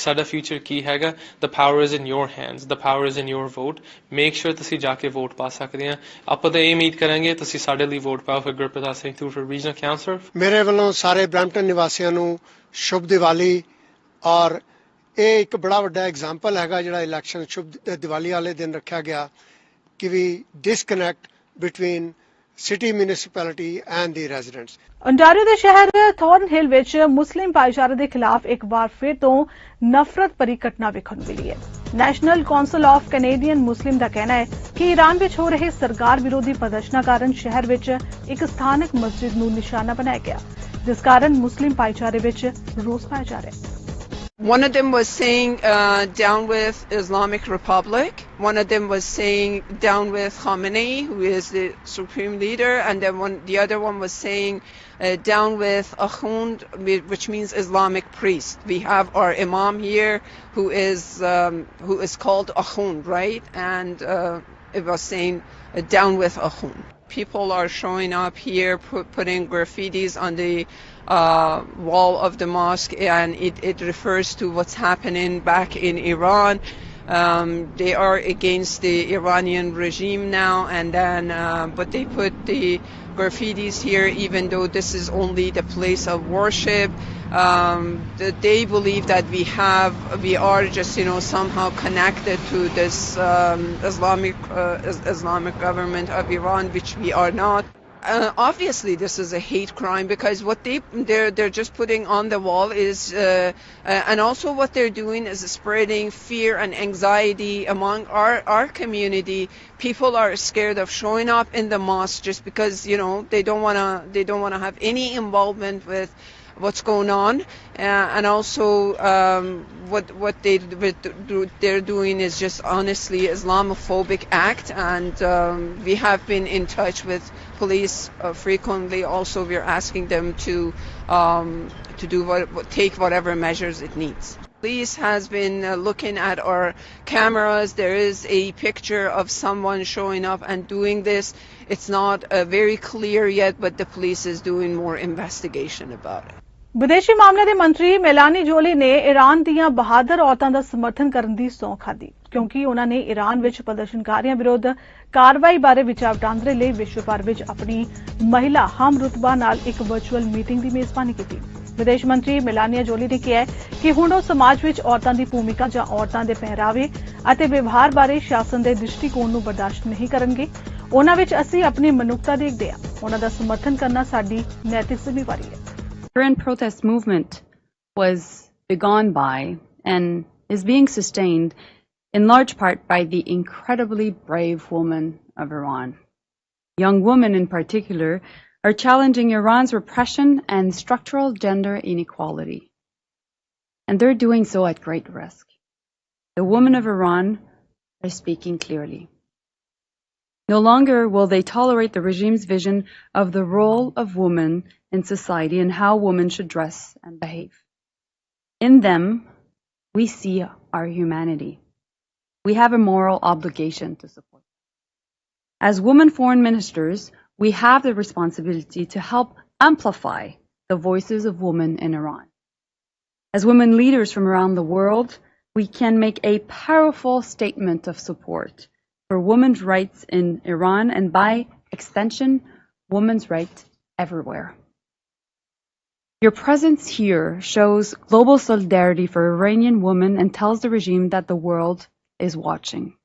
ਸਾਡਾ ਫਿਊਚਰ ਕੀ ਹੈਗਾ ਦ power is in your hands the power is in your vote make sure ਤੁਸੀਂ ਜਾ ਕੇ ਵੋਟ ਪਾ ਸਕਦੇ ਆ ਆਪਾਂ ਤਾਂ ਇਹ ਉਮੀਦ ਕਰਾਂਗੇ ਤੁਸੀਂ ਸਾਡੇ ਲਈ ਵੋਟ ਪਾਓ ਫਿਰ ਗੁਰਪ੍ਰਤਾਪ ਸਿੰਘ ਤੂੰ ਫਿਰ ਰੀਜਨਲ ਕਾਉਂਸਲਰ ਮੇਰੇ ਵੱਲੋਂ ਸਾਰੇ ਬ੍ਰੈਂਪਟਨ ਨਿਵਾਸੀਆਂ ਨੂੰ ਸ਼ੁਭ ਦੀਵਾਲੀ ਔਰ ਇਹ ਇੱਕ ਬੜਾ ਵੱਡਾ ਐਗਜ਼ਾਮਪਲ ਹੈਗਾ ਜਿਹੜਾ ਇਲੈਕਸ਼ਨ ਸ਼ੁਭ ਦੀਵਾਲੀ ਵਾਲੇ ਦਿਨ ਰੱਖਿਆ ਗਿਆ ਕਿ we disconnect between city municipality and the residents ontario ਦੇ ਸ਼ਹਿਰ ਥੌਰਨਹਿਲ ਵਿੱਚ ਮੁਸਲਿਮ ਭਾਈਚਾਰੇ ਦੇ ਖਿਲਾਫ ਇੱਕ ਵਾਰ ਫਿਰ ਤੋਂ ਨਫ਼ਰਤ ਭਰੀ ਘਟਨਾ ਵੇਖਣ ਨੂੰ ਮਿਲੀ ਹੈ ਨੈਸ਼ਨਲ ਕੌਂਸਲ ਆਫ ਕੈਨੇਡੀਅਨ ਮੁਸਲਿਮ ਦਾ ਕਹਿਣਾ ਹੈ ਕਿ ਈਰਾਨ ਵਿੱਚ ਹੋ ਰਹੇ ਸਰਕਾਰ ਵਿਰੋਧੀ ਪ੍ਰਦਰਸ਼ਨਾਂ ਕਾਰਨ ਸ਼ਹਿਰ ਵਿੱਚ ਇੱਕ ਸਥਾਨਕ ਮਸਜਿਦ ਨੂੰ ਨਿਸ਼ਾਨਾ ਬਣਾਇਆ ਗਿਆ ਜਿਸ ਕਾਰਨ ਮੁਸਲਿਮ ਭਾਈਚਾਰੇ ਵਿੱਚ ਰੋਸ ਪਾਇਆ ਜਾ ਰਿਹਾ ਹੈ One of them was saying down with Islamic Republic. One of them was saying down with Khamenei, who is the supreme leader, and then the other one was saying down with Akhund, which means Islamic priest. We have our imam here, who is called Akhund, right? And it was saying down with Akhund. People are showing up here, putting graffitis on the wall of the mosque, and it refers to what's happening back in Iran. They are against the Iranian regime now, and then but they put the graffitis here even though this is only the place of worship. They believe that we are just somehow connected to this Islamic government of Iran, which we are not. Obviously this is a hate crime because what they're just putting on the wall is and also what they're doing is spreading fear and anxiety among our community. People are scared of showing up in the mosque just because they don't want to have any involvement with what's going on, and also what they're doing is just honestly Islamophobic act, and we have been in touch with police frequently. Also we're asking them to take whatever measures it needs. Police has been looking at our cameras. There is a picture of someone showing up and doing this. It's not very clear yet, but the police is doing more investigation about it. ਵਿਦੇਸ਼ੀ ਮਾਮਲੇ ਦੇ ਮੰਤਰੀ Melanie Jolie ਨੇ Iran ਦੀਆਂ ਬਹਾਦਰ ਔਰਤਾਂ ਦਾ ਸਮਰਥਨ ਕਰਨ ਦੀ ਸਹੁੰ ਖਾਧੀ ਕਿਉਂਕਿ ਉਹਨਾਂ ਨੇ ਈਰਾਨ ਵਿੱਚ ਪ੍ਰਦਰਸ਼ਨਕਾਰੀਆਂ ਵਿਰੁੱਧ ਕਾਰਵਾਈ ਬਾਰੇ ਵਿਚਾਰ ਵਟਾਂਦਰੇ ਲਈ ਵਿਸ਼ਵ ਭਰ ਵਿੱਚ ਆਪਣੀ ਮਹਿਲਾ ਹਮਰੁਤਬਾ ਨਾਲ ਇੱਕ ਵਰਚੁਅਲ ਮੀਟਿੰਗ ਦੀ ਮੇਜ਼ਬਾਨੀ ਕੀਤੀ ਵਿਦੇਸ਼ ਮੰਤਰੀ ਮੇਲਾਨੀਆ ਜੋਲੀ ਨੇ ਕਿਹਾ ਕਿ ਹੁਣ ਉਹ ਸਮਾਜ ਵਿੱਚ ਔਰਤਾਂ ਦੀ ਭੂਮਿਕਾ ਜਾਂ ਔਰਤਾਂ ਦੇ ਪਹਿਰਾਵੇ ਅਤੇ ਵਿਵਹਾਰ ਬਾਰੇ ਸ਼ਾਸਨ ਦੇ ਦ੍ਰਿਸ਼ਟੀਕੋਣ ਨੂੰ ਬਰਦਾਸ਼ਤ ਨਹੀਂ ਕਰਨਗੇ ਉਹਨਾਂ ਵਿੱਚ ਅਸੀਂ ਆਪਣੀ ਮਨੁੱਖਤਾ ਦੇਖਦੇ ਹਾਂ ਉਹਨਾਂ ਦਾ ਸਮਰਥਨ ਕਰਨਾ ਸਾਡੀ ਨੈਤਿਕ ਜ਼ਿੰਮੇਵਾਰੀ ਹੈ Iran protest movement was begun by and is being sustained in large part by the incredibly brave women of Iran. Young women in particular are challenging Iran's repression and structural gender inequality. And they're doing so at great risk. The women of Iran are speaking clearly. No longer will they tolerate the regime's vision of the role of women in society and how women should dress and behave. In them, we see our humanity. We have a moral obligation to support them. As women foreign ministers, we have the responsibility to help amplify the voices of women in Iran. As women leaders from around the world, we can make a powerful statement of support for women's rights in Iran and by extension, women's rights everywhere. Your presence here shows global solidarity for Iranian women and tells the regime that the world is watching.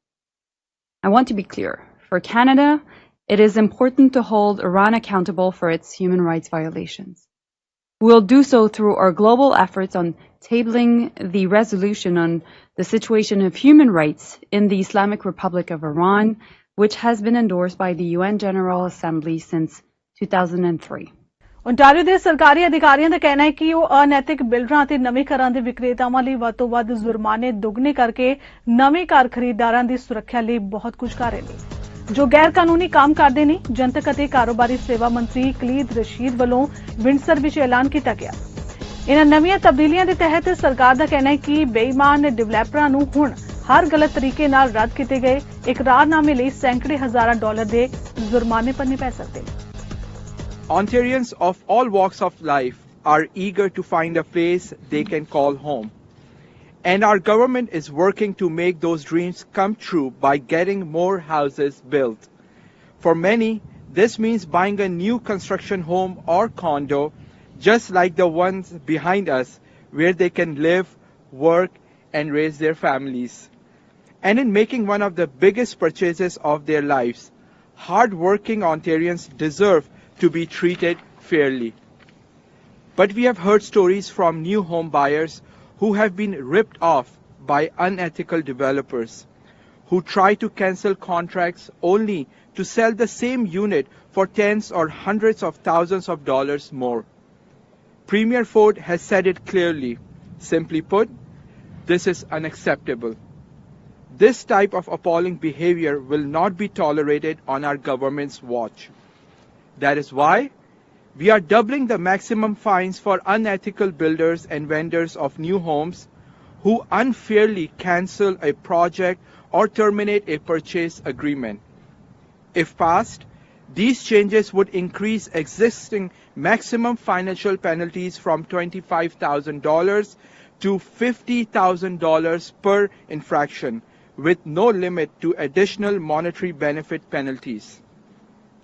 I want to be clear. For Canada, it is important to hold Iran accountable for its human rights violations. We will do so through our global efforts on tabling the resolution on the situation of human rights in the Islamic Republic of Iran, which has been endorsed by the UN General Assembly since 2003. ontario ਦੇ ਸਰਕਾਰੀ ਅਧਿਕਾਰੀਆਂ ਦਾ ਕਹਿਣਾ ਹੈ ਕਿ ਉਹ ਅਨੈਤਿਕ ਬਿਲਡਰਾਂ ਅਤੇ ਨਵੇਂ ਘਰਾਂ ਦੇ ਵਿਕਰੇਤਾਵਾਂ ਲਈ ਵੱਧ ਤੋਂ ਵੱਧ ਜੁਰਮਾਨੇ ਦੁੱਗਣੇ ਕਰਕੇ ਨਵੇਂ ਘਰ ਖਰੀਦਦਾਰਾਂ ਦੀ ਸੁਰੱਖਿਆ ਲਈ ਬਹੁਤ ਕੁਝ ਕਰ ਰਹੇ ਨੇ ਜੋ ਗੈਰ ਕਾਨੂੰਨੀ ਕੰਮ ਕਰਦੇ ਨੇ ਜਨਤਕ ਅਤੇ ਕਾਰੋਬਾਰੀ ਸੇਵਾ ਮੰਤਰੀ ਕਲੀਦ ਰਸ਼ੀਦ ਵੱਲੋਂ ਵਿੰਡਸਰ ਵਿੱਚ ਐਲਾਨ ਕੀਤਾ ਗਿਆ ਇਹਨਾਂ ਨਵੀਆਂ ਤਬਦੀਲੀਆਂ ਦੇ ਤਹਿਤ ਸਰਕਾਰ ਦਾ ਕਹਿਣਾ ਹੈ ਕਿ ਬੇਈਮਾਨ ਡਿਵੈਲਪਰਾਂ ਨੂੰ ਹੁਣ ਹਰ ਗਲਤ ਤਰੀਕੇ ਨਾਲ ਰੱਦ ਕੀਤੇ ਗਏ इकरारनामे ਲਈ ਸੈਂਕੜੇ ਹਜ਼ਾਰਾਂ ਡਾਲਰ ਦੇ ਜੁਰਮਾਨੇ ਭਰਨੇ ਪੈ ਸਕਦੇ ਨੇ। Ontarians of all walks of life are eager to find a place they can call home. And our government is working to make those dreams come true by getting more houses built. For many, this means buying a new construction home or condo, just like the ones behind us, where they can live, work, and raise their families. And in making one of the biggest purchases of their lives, hard-working Ontarians deserve to be treated fairly. But we have heard stories from new home buyers who have been ripped off by unethical developers who try to cancel contracts only to sell the same unit for tens or hundreds of thousands of dollars more. Premier Ford has said it clearly. Simply put, this is unacceptable. This type of appalling behavior will not be tolerated on our government's watch. That is why we are doubling the maximum fines for unethical builders and vendors of new homes who unfairly cancel a project or terminate a purchase agreement. If passed, these changes would increase existing maximum financial penalties from $25,000 to $50,000 per infraction, with no limit to additional monetary benefit penalties.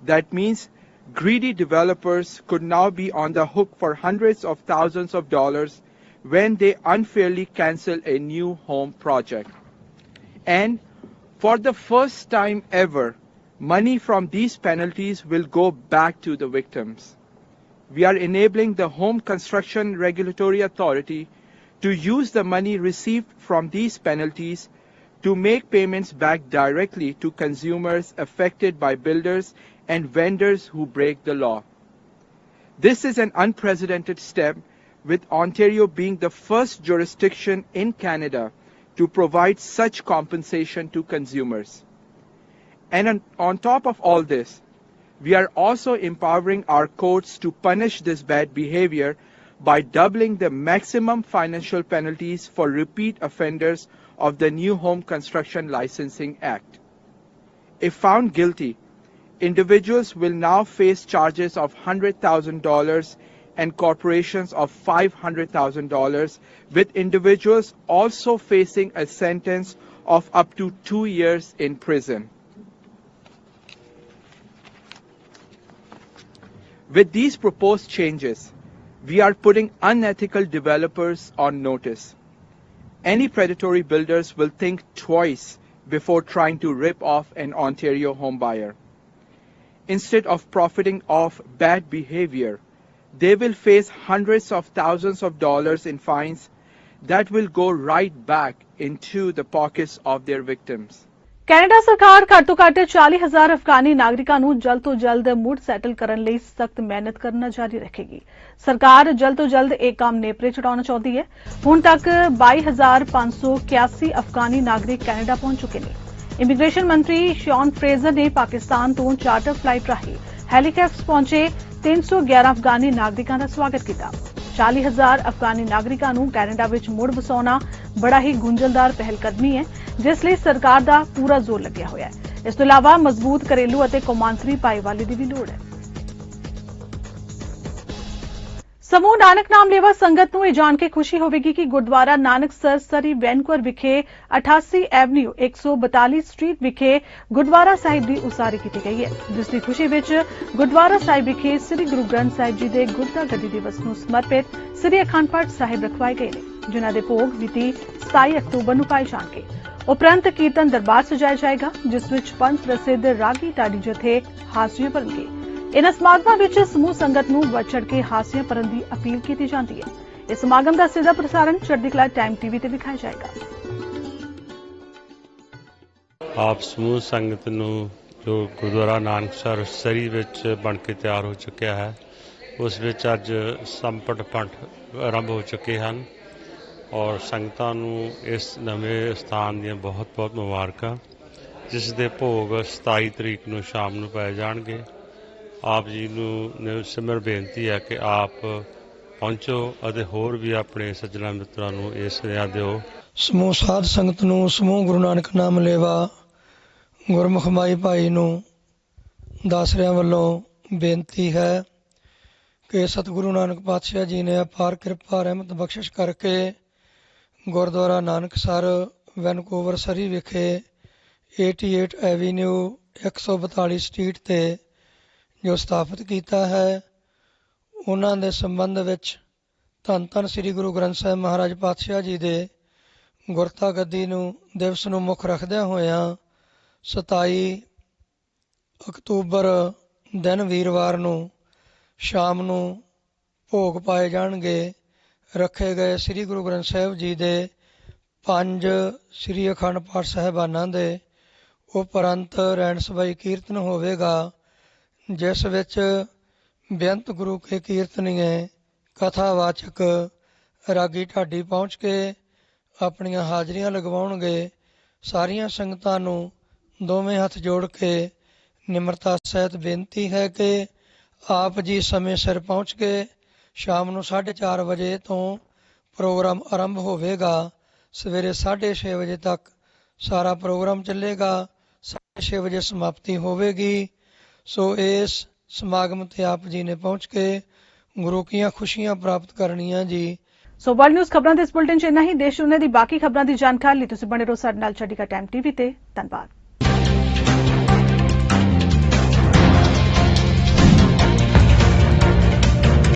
That means greedy developers could now be on the hook for hundreds of thousands of dollars when they unfairly cancel a new home project. And for the first time ever, money from these penalties will go back to the victims. We are enabling the Home Construction Regulatory Authority to use the money received from these penalties to make payments back directly to consumers affected by builders and vendors who break the law. This is an unprecedented step, with Ontario being the first jurisdiction in Canada to provide such compensation to consumers. And on top of all this, we are also empowering our courts to punish this bad behavior by doubling the maximum financial penalties for repeat offenders of the New Home Construction Licensing Act. If found guilty, individuals will now face charges of $100,000 and corporations of $500,000, with individuals also facing a sentence of up to 2 years in prison. With these proposed changes, we are putting unethical developers on notice. Any predatory builders will think twice before trying to rip off an Ontario homebuyer. Instead of profiting off bad behavior, they will face hundreds of thousands of dollars in fines that will go right back into the pockets of their victims. Canada ਸਰਕਾਰ ਘੱਟ ਤੋਂ ਘੱਟ 40,000 ਅਫਗਾਨੀ ਨਾਗਰਿਕਾਂ ਨੂੰ ਜਲਦ ਤੋਂ ਜਲਦ ਮੁੜ ਸੈਟਲ ਕਰਨ ਲਈ ਸਖਤ ਮਿਹਨਤ ਕਰਨਾ ਜਾਰੀ ਰੱਖੇਗੀ। ਸਰਕਾਰ ਜਲਦ ਤੋਂ ਜਲਦ ਇਹ ਕੰਮ ਨੇਪਰੇ ਚੜਾਉਣਾ ਚਾਹੁੰਦੀ ਹੈ। ਹੁਣ ਤੱਕ 22,581 ਅਫਗਾਨੀ ਨਾਗਰਿਕ ਕੈਨੇਡਾ ਪਹੁੰਚ ਚੁੱਕੇ ਨੇ। ਇਮੀਗ੍ਰੇਸ਼ਨ ਮੰਤਰੀ ਸ਼ੌਨ ਫਰੇਜ਼ਰ ਨੇ ਪਾਕਿਸਤਾਨ ਤੋਂ ਚਾਰਟਰ ਫਲਾਈਟ ਰਾਹੀਂ ਹੈਲੀਕਾਪਟਰ ਪਹੁੰਚੇ 311 ਅਫਗਾਨੀ ਨਾਗਰਿਕਾਂ ਦਾ ਸਵਾਗਤ ਕੀਤਾ। 40,000 ਅਫਗਾਨੀ ਨਾਗਰਿਕਾਂ ਨੂੰ ਕੈਨੇਡਾ ਵਿੱਚ ਮੁੜ ਵਸਾਉਣਾ ਬੜਾ ਹੀ ਗੁੰਝਲਦਾਰ ਪਹਿਲਕਦਮੀ ਹੈ, ਜਿਸ ਲਈ ਸਰਕਾਰ ਦਾ ਪੂਰਾ ਜ਼ੋਰ ਲੱਗਿਆ ਹੋਇਆ ਹੈ। ਇਸ ਤੋਂ ਇਲਾਵਾ ਮਜ਼ਬੂਤ ਘਰੇਲੂ ਅਤੇ ਕੌਮਾਂਤਰੀ ਭਾਈਵਾਲੀ ਦੀ ਵੀ ਲੋੜ ਹੈ। ਸਮੂਹ ਨਾਨਕ ਨਾਮ ਲੇਵਾ ਸੰਗਤ ਨੂੰ ਇਹ ਜਾਣ ਕੇ ਖੁਸ਼ੀ ਹੋਵੇਗੀ ਕਿ ਗੁਰਦੁਆਰਾ ਨਾਨਕਸਰ ਸਰੀ ਵੈਨਕੂਵਰ ਵਿਖੇ 88 ਐਵਨਿਊ 142 ਸਟਰੀਟ ਵਿਖੇ ਗੁਰਦੁਆਰਾ ਸਾਹਿਬ ਦੀ ਉਸਾਰੀ ਕੀਤੀ ਗਈ ਹੈ, ਜਿਸ ਦੀ ਖੁਸ਼ੀ ਵਿੱਚ ਗੁਰਦੁਆਰਾ ਸਾਹਿਬ ਵਿਖੇ ਸ੍ਰੀ ਗੁਰੂ ਗ੍ਰੰਥ ਸਾਹਿਬ ਜੀ ਦੇ ਗੁਰਤਾ ਗੱਦੀ ਦਿਵਸ ਨੂੰ ਸਮਰਪਿਤ ਸ੍ਰੀ ਅਖੰਡ ਪਾਠ ਸਾਹਿਬ ਰਖਵਾਏ ਗਏ ਨੇ, ਜਿਨ੍ਹਾਂ ਦੇ ਭੋਗ ਮਿਤੀ 27 ਅਕਤੂਬਰ ਨੂੰ ਪਾਏ ਜਾਣਗੇ। ਉਪਰੰਤ ਕੀਰਤਨ ਦਰਬਾਰ ਸਜਾਇਆ ਜਾਏਗਾ, ਜਿਸ ਵਿੱਚ ਪੰਜ ਪ੍ਰਸਿੱਧ ਰਾਗੀ ਢਾਡੀ ਜਥੇ ਹਾਜ਼ਰੀਆਂ ਭਰਨਗੇ। ਇਨ੍ਹਾਂ ਸਮਾਗਮਾਂ ਵਿੱਚ ਸਮੂਹ ਸੰਗਤ ਨੂੰ ਵੱਧ ਚੜ੍ਹ ਕੇ ਹਾਜ਼ਰੀਆਂ ਭਰਨ ਦੀ ਅਪੀਲ ਕੀਤੀ ਜਾਂਦੀ ਹੈ। ਇਸ ਸਮਾਗਮ ਦਾ ਸਿੱਧਾ ਪ੍ਰਸਾਰਣ ਚੜ੍ਹਦੀ ਕਲਾ ਟਾਈਮ ਟੀਵੀ ਤੇ ਦਿਖਾਇਆ ਜਾਏਗਾ। ਆਪ ਸਮੂਹ ਸੰਗਤ ਨੂੰ ਜੋ ਗੁਰਦੁਆਰਾ ਨਾਨਕਸਰ ਸਰੀ ਵਿੱਚ ਬਣ ਕੇ ਤਿਆਰ ਹੋ ਚੁੱਕਿਆ ਹੈ, ਉਸ ਵਿੱਚ ਅੱਜ ਸੰਪਟ ਪੰਥ ਆਰੰਭ ਹੋ ਚੁੱਕੇ ਹਨ ਔਰ ਸੰਗਤਾਂ ਨੂੰ ਇਸ ਨਵੇਂ ਸਥਾਨ ਦੀਆਂ ਬਹੁਤ-ਬਹੁਤ ਮੁਬਾਰਕਾਂ, ਜਿਸ ਦੇ ਭੋਗ 27 ਤਰੀਕ ਨੂੰ ਸ਼ਾਮ ਨੂੰ ਪਾਏ ਜਾਣਗੇ। ਆਪ ਜੀ ਨੂੰ ਸਿਮਰ ਬੇਨਤੀ ਹੈ ਕਿ ਆਪ ਪਹੁੰਚੋ ਅਤੇ ਹੋਰ ਵੀ ਆਪਣੇ ਸੱਜਣਾ ਮਿੱਤਰਾਂ ਨੂੰ ਇਹ ਸੁਨੇਹਾ ਦਿਓ। ਸਮੂਹ ਸਾਧ ਸੰਗਤ ਨੂੰ ਸਮੂਹ ਗੁਰੂ ਨਾਨਕ ਨਾਮ ਲੇਵਾ ਗੁਰਮੁਖ ਮਾਈ ਭਾਈ ਨੂੰ ਦਾਸਰਿਆਂ ਵੱਲੋਂ ਬੇਨਤੀ ਹੈ ਕਿ ਸਤਿਗੁਰੂ ਨਾਨਕ ਪਾਤਸ਼ਾਹ ਜੀ ਨੇ ਅਪਾਰ ਕਿਰਪਾ ਰਹਿਮਤ ਬਖਸ਼ਿਸ਼ ਕਰਕੇ ਗੁਰਦੁਆਰਾ ਨਾਨਕਸਰ ਵੈਨਕੂਵਰ ਸਰੀ ਵਿਖੇ 88 ਐਵੀਨਿਊ 142 ਸਟਰੀਟ ਤੇ ਜੋ ਸਥਾਪਿਤ ਕੀਤਾ ਹੈ ਉਹਨਾਂ ਦੇ ਸੰਬੰਧ ਵਿੱਚ ਧੰਨ ਧੰਨ ਸ੍ਰੀ ਗੁਰੂ ਗ੍ਰੰਥ ਸਾਹਿਬ ਮਹਾਰਾਜ ਪਾਤਸ਼ਾਹ ਜੀ ਦੇ ਗੁਰਤਾ ਗੱਦੀ ਨੂੰ ਦਿਵਸ ਨੂੰ ਮੁੱਖ ਰੱਖਦਿਆਂ ਹੋਇਆਂ 27 ਅਕਤੂਬਰ ਦਿਨ ਵੀਰਵਾਰ ਨੂੰ ਸ਼ਾਮ ਨੂੰ ਭੋਗ ਪਾਏ ਜਾਣਗੇ। ਰੱਖੇ ਗਏ ਸ੍ਰੀ ਗੁਰੂ ਗ੍ਰੰਥ ਸਾਹਿਬ ਜੀ ਦੇ 5 ਸ੍ਰੀ ਅਖੰਡ ਪਾਠ ਸਾਹਿਬਾਨਾਂ ਦੇ ਉਪਰੰਤ ਰਹਿਣ ਸਬਾਈ ਕੀਰਤਨ ਹੋਵੇਗਾ, ਜਿਸ ਵਿੱਚ ਬੇਅੰਤ ਗੁਰੂ ਕੇ ਕੀਰਤਨੀਏ ਕਥਾਵਾਚਕ ਰਾਗੀ ਢਾਡੀ ਪਹੁੰਚ ਕੇ ਆਪਣੀਆਂ ਹਾਜ਼ਰੀਆਂ ਲਗਵਾਉਣਗੇ। ਸਾਰੀਆਂ ਸੰਗਤਾਂ ਨੂੰ ਦੋਵੇਂ ਹੱਥ ਜੋੜ ਕੇ ਨਿਮਰਤਾ ਸਹਿਤ ਬੇਨਤੀ ਹੈ ਕਿ ਆਪ ਜੀ ਸਮੇਂ ਸਿਰ ਪਹੁੰਚ ਕੇ ਸ਼ਾਮ ਨੂੰ 4:30 ਵਜੇ ਤੋਂ ਪ੍ਰੋਗਰਾਮ ਆਰੰਭ ਹੋਵੇਗਾ। ਸਵੇਰੇ 6:30 ਵਜੇ ਤੱਕ ਸਾਰਾ ਪ੍ਰੋਗਰਾਮ ਚੱਲੇਗਾ, 6:30 ਵਜੇ ਸਮਾਪਤੀ ਹੋਵੇਗੀ। ਸੋ ਇਸ ਸਮਾਗਮ ਤੇ ਆਪ ਜੀ ਨੇ ਪਹੁੰਚ ਕੇ ਗੁਰੂ ਕੀਆਂ ਖੁਸ਼ੀਆਂ ਪ੍ਰਾਪਤ ਕਰਨੀਆਂ ਜੀ। ਸੋ ਵਰਲਡ ਨਿਊਜ਼ ਖਬਰਾਂ ਦੇ ਇਸ ਬੁਲਟਨ 'ਚ ਇੰਨਾ ਹੀ। ਦੇਸ਼ ਦੁਨੀਆ ਦੀ ਬਾਕੀ ਖਬਰਾਂ ਦੀ ਜਾਣਕਾਰੀ ਲਈ ਤੁਸੀਂ ਬਣੇ ਰਹੋ ਸਾਡੇ ਨਾਲ। ਚੰਡੀਗੜ੍ਹ ਟਾਈਮ ਟੀਵੀ ਤੇ। ਧੰਨਵਾਦ।